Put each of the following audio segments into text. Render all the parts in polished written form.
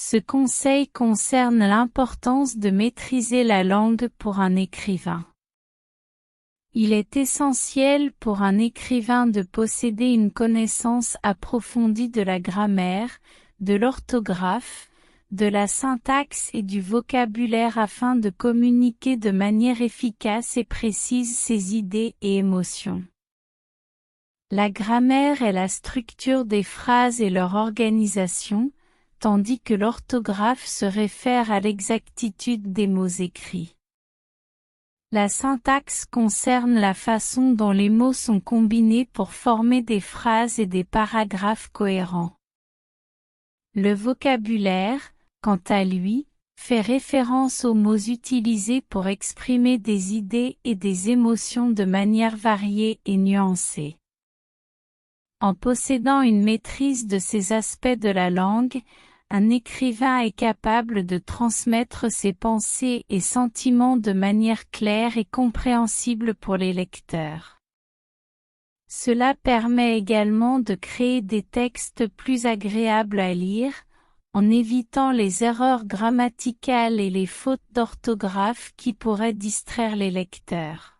Ce conseil concerne l'importance de maîtriser la langue pour un écrivain. Il est essentiel pour un écrivain de posséder une connaissance approfondie de la grammaire, de l'orthographe, de la syntaxe et du vocabulaire afin de communiquer de manière efficace et précise ses idées et émotions. La grammaire est la structure des phrases et leur organisation, tandis que l'orthographe se réfère à l'exactitude des mots écrits. La syntaxe concerne la façon dont les mots sont combinés pour former des phrases et des paragraphes cohérents. Le vocabulaire, quant à lui, fait référence aux mots utilisés pour exprimer des idées et des émotions de manière variée et nuancée. En possédant une maîtrise de ces aspects de la langue, un écrivain est capable de transmettre ses pensées et sentiments de manière claire et compréhensible pour les lecteurs. Cela permet également de créer des textes plus agréables à lire, en évitant les erreurs grammaticales et les fautes d'orthographe qui pourraient distraire les lecteurs.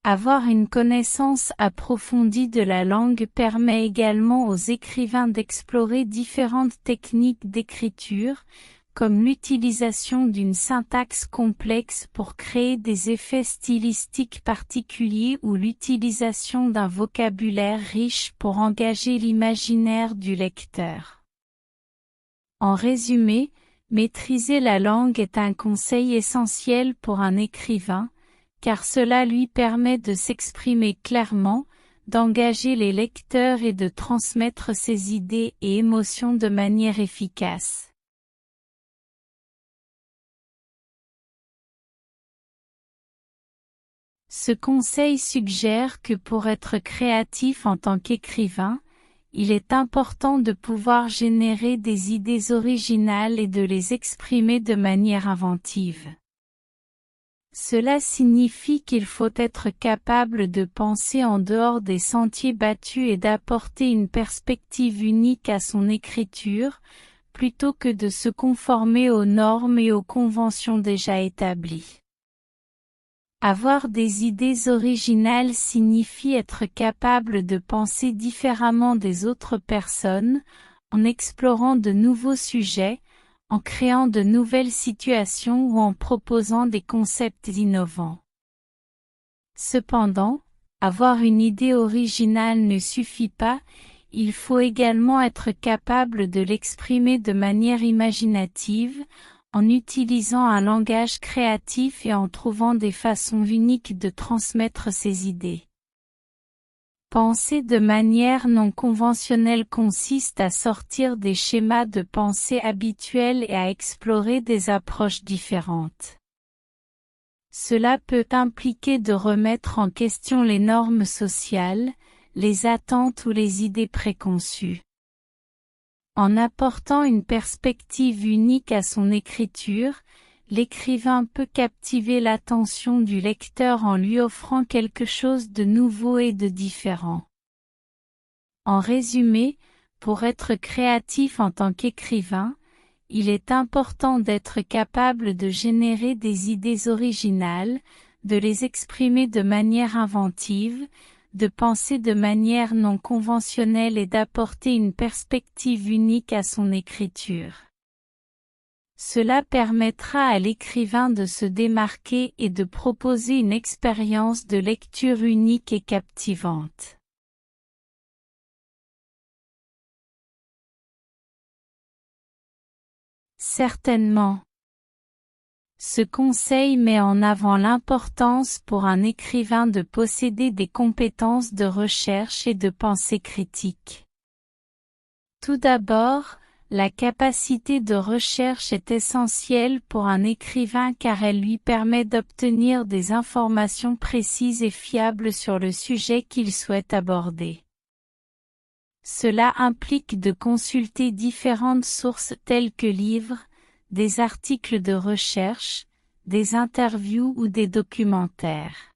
Avoir une connaissance approfondie de la langue permet également aux écrivains d'explorer différentes techniques d'écriture, comme l'utilisation d'une syntaxe complexe pour créer des effets stylistiques particuliers ou l'utilisation d'un vocabulaire riche pour engager l'imaginaire du lecteur. En résumé, maîtriser la langue est un conseil essentiel pour un écrivain, car cela lui permet de s'exprimer clairement, d'engager les lecteurs et de transmettre ses idées et émotions de manière efficace. Ce conseil suggère que pour être créatif en tant qu'écrivain, il est important de pouvoir générer des idées originales et de les exprimer de manière inventive. Cela signifie qu'il faut être capable de penser en dehors des sentiers battus et d'apporter une perspective unique à son écriture, plutôt que de se conformer aux normes et aux conventions déjà établies. Avoir des idées originales signifie être capable de penser différemment des autres personnes, en explorant de nouveaux sujets, en créant de nouvelles situations ou en proposant des concepts innovants. Cependant, avoir une idée originale ne suffit pas, il faut également être capable de l'exprimer de manière imaginative, en utilisant un langage créatif et en trouvant des façons uniques de transmettre ses idées. Penser de manière non conventionnelle consiste à sortir des schémas de pensée habituels et à explorer des approches différentes. Cela peut impliquer de remettre en question les normes sociales, les attentes ou les idées préconçues. En apportant une perspective unique à son écriture, l'écrivain peut captiver l'attention du lecteur en lui offrant quelque chose de nouveau et de différent. En résumé, pour être créatif en tant qu'écrivain, il est important d'être capable de générer des idées originales, de les exprimer de manière inventive, de penser de manière non conventionnelle et d'apporter une perspective unique à son écriture. Cela permettra à l'écrivain de se démarquer et de proposer une expérience de lecture unique et captivante. Certainement. Ce conseil met en avant l'importance pour un écrivain de posséder des compétences de recherche et de pensée critique. Tout d'abord, la capacité de recherche est essentielle pour un écrivain car elle lui permet d'obtenir des informations précises et fiables sur le sujet qu'il souhaite aborder. Cela implique de consulter différentes sources telles que livres, des articles de recherche, des interviews ou des documentaires.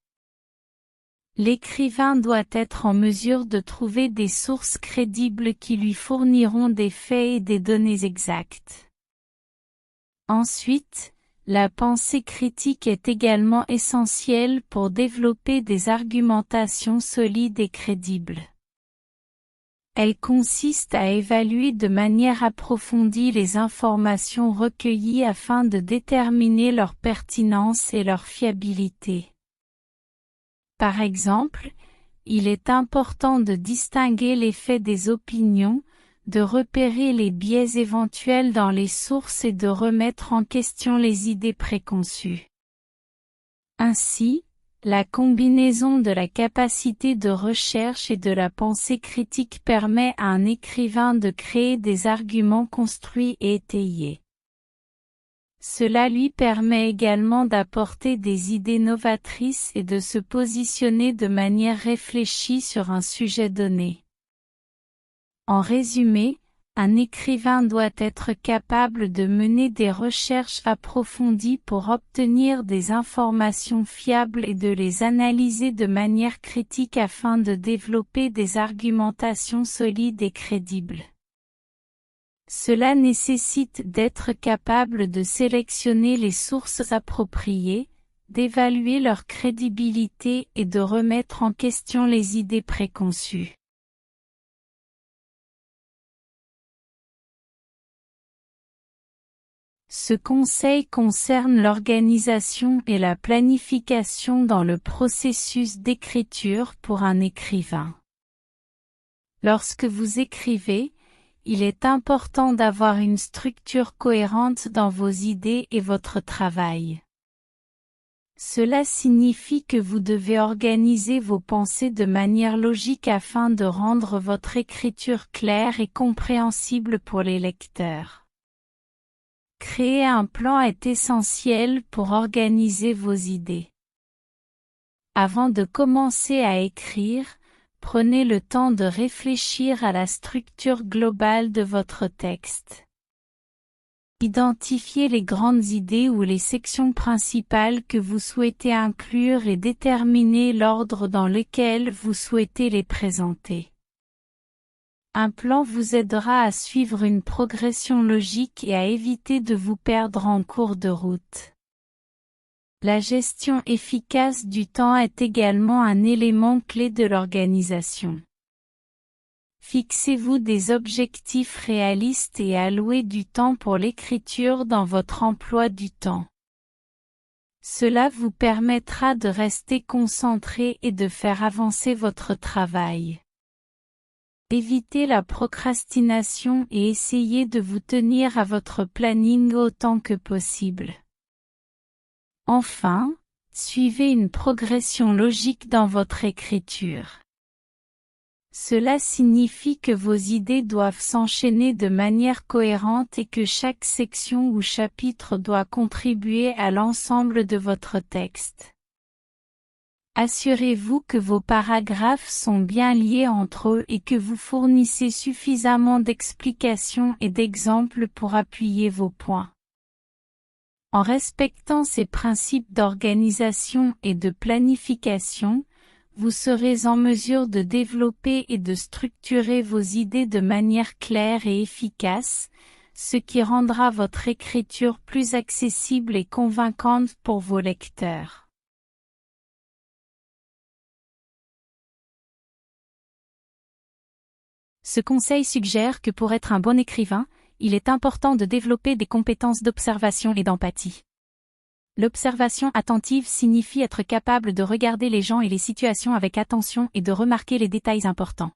L'écrivain doit être en mesure de trouver des sources crédibles qui lui fourniront des faits et des données exactes. Ensuite, la pensée critique est également essentielle pour développer des argumentations solides et crédibles. Elle consiste à évaluer de manière approfondie les informations recueillies afin de déterminer leur pertinence et leur fiabilité. Par exemple, il est important de distinguer les faits des opinions, de repérer les biais éventuels dans les sources et de remettre en question les idées préconçues. Ainsi, la combinaison de la capacité de recherche et de la pensée critique permet à un écrivain de créer des arguments construits et étayés. Cela lui permet également d'apporter des idées novatrices et de se positionner de manière réfléchie sur un sujet donné. En résumé, un écrivain doit être capable de mener des recherches approfondies pour obtenir des informations fiables et de les analyser de manière critique afin de développer des argumentations solides et crédibles. Cela nécessite d'être capable de sélectionner les sources appropriées, d'évaluer leur crédibilité et de remettre en question les idées préconçues. Ce conseil concerne l'organisation et la planification dans le processus d'écriture pour un écrivain. Lorsque vous écrivez, il est important d'avoir une structure cohérente dans vos idées et votre travail. Cela signifie que vous devez organiser vos pensées de manière logique afin de rendre votre écriture claire et compréhensible pour les lecteurs. Créer un plan est essentiel pour organiser vos idées. Avant de commencer à écrire, prenez le temps de réfléchir à la structure globale de votre texte. Identifiez les grandes idées ou les sections principales que vous souhaitez inclure et déterminez l'ordre dans lequel vous souhaitez les présenter. Un plan vous aidera à suivre une progression logique et à éviter de vous perdre en cours de route. La gestion efficace du temps est également un élément clé de l'organisation. Fixez-vous des objectifs réalistes et allouez du temps pour l'écriture dans votre emploi du temps. Cela vous permettra de rester concentré et de faire avancer votre travail. Évitez la procrastination et essayez de vous tenir à votre planning autant que possible. Enfin, suivez une progression logique dans votre écriture. Cela signifie que vos idées doivent s'enchaîner de manière cohérente et que chaque section ou chapitre doit contribuer à l'ensemble de votre texte. Assurez-vous que vos paragraphes sont bien liés entre eux et que vous fournissez suffisamment d'explications et d'exemples pour appuyer vos points. En respectant ces principes d'organisation et de planification, vous serez en mesure de développer et de structurer vos idées de manière claire et efficace, ce qui rendra votre écriture plus accessible et convaincante pour vos lecteurs. Ce conseil suggère que pour être un bon écrivain, il est important de développer des compétences d'observation et d'empathie. L'observation attentive signifie être capable de regarder les gens et les situations avec attention et de remarquer les détails importants.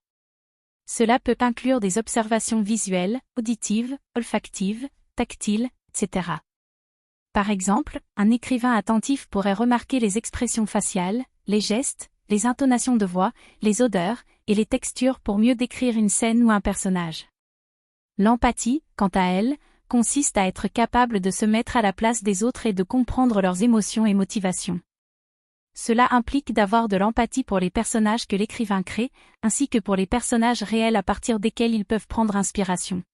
Cela peut inclure des observations visuelles, auditives, olfactives, tactiles, etc. Par exemple, un écrivain attentif pourrait remarquer les expressions faciales, les gestes, les intonations de voix, les odeurs, et les textures pour mieux décrire une scène ou un personnage. L'empathie, quant à elle, consiste à être capable de se mettre à la place des autres et de comprendre leurs émotions et motivations. Cela implique d'avoir de l'empathie pour les personnages que l'écrivain crée, ainsi que pour les personnages réels à partir desquels ils peuvent prendre inspiration.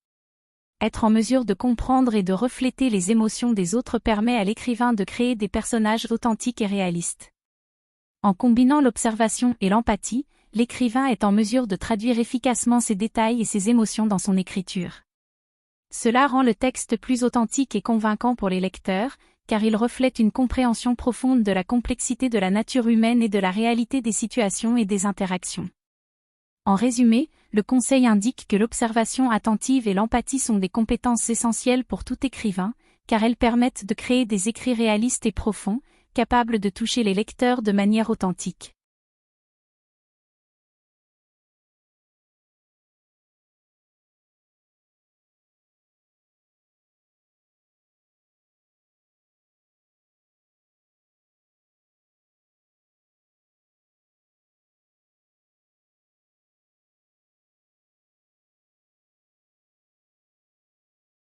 Être en mesure de comprendre et de refléter les émotions des autres permet à l'écrivain de créer des personnages authentiques et réalistes. En combinant l'observation et l'empathie, l'écrivain est en mesure de traduire efficacement ses détails et ses émotions dans son écriture. Cela rend le texte plus authentique et convaincant pour les lecteurs, car il reflète une compréhension profonde de la complexité de la nature humaine et de la réalité des situations et des interactions. En résumé, le conseil indique que l'observation attentive et l'empathie sont des compétences essentielles pour tout écrivain, car elles permettent de créer des écrits réalistes et profonds, capables de toucher les lecteurs de manière authentique.